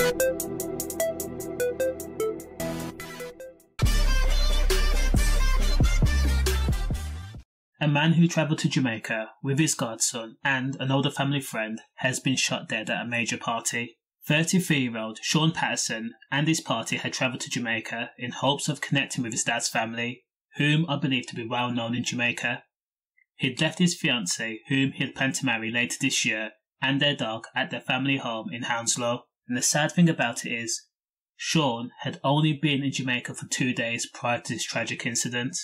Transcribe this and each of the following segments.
A man who travelled to Jamaica with his godson and an older family friend has been shot dead at a major party. 33-year-old Sean Patterson and his party had travelled to Jamaica in hopes of connecting with his dad's family, whom are believed to be well known in Jamaica. He'd left his fiancee, whom he had planned to marry later this year, and their dog at their family home in Hounslow. And the sad thing about it is, Sean had only been in Jamaica for 2 days prior to this tragic incident.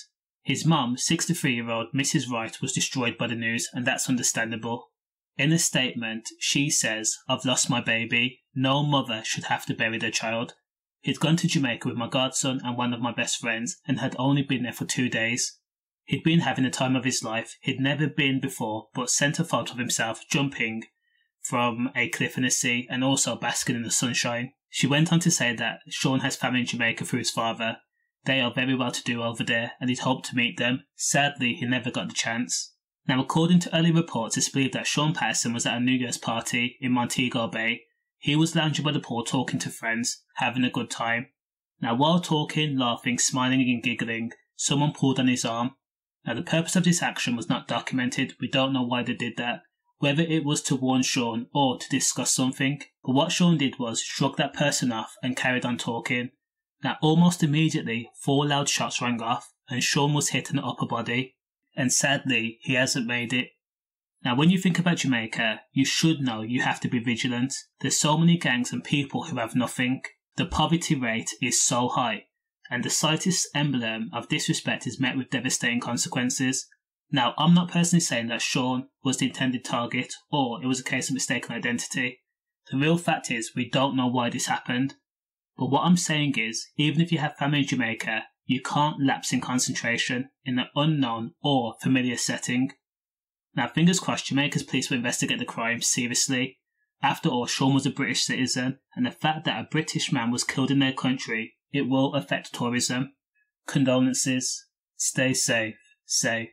His mum, 63-year-old Mrs. Wright, was destroyed by the news, and that's understandable. In a statement, she says, "I've lost my baby. No mother should have to bury their child. He'd gone to Jamaica with my godson and one of my best friends and had only been there for 2 days. He'd been having the time of his life. He'd never been before, but sent a photo of himself jumping from a cliff in the sea and also basking in the sunshine." She went on to say that Sean has family in Jamaica through his father. They are very well to do over there and he'd hoped to meet them. Sadly, he never got the chance. Now, according to early reports, it's believed that Sean Patterson was at a New Year's party in Montego Bay. He was lounging by the pool talking to friends, having a good time. Now, while talking, laughing, smiling and giggling, someone pulled on his arm. Now, the purpose of this action was not documented. We don't know why they did that, whether it was to warn Sean or to discuss something. But what Sean did was shrug that person off and carried on talking. Now, almost immediately, 4 loud shots rang off and Sean was hit in the upper body. And sadly, he hasn't made it. Now, when you think about Jamaica, you should know you have to be vigilant. There's so many gangs and people who have nothing. The poverty rate is so high, and the slightest emblem of disrespect is met with devastating consequences. Now, I'm not personally saying that Sean was the intended target or it was a case of mistaken identity. The real fact is we don't know why this happened. But what I'm saying is, even if you have family in Jamaica, you can't lapse in concentration in an unknown or familiar setting. Now, fingers crossed, Jamaica's police will investigate the crime seriously. After all, Sean was a British citizen, and the fact that a British man was killed in their country, it will affect tourism. Condolences. Stay safe. Safe.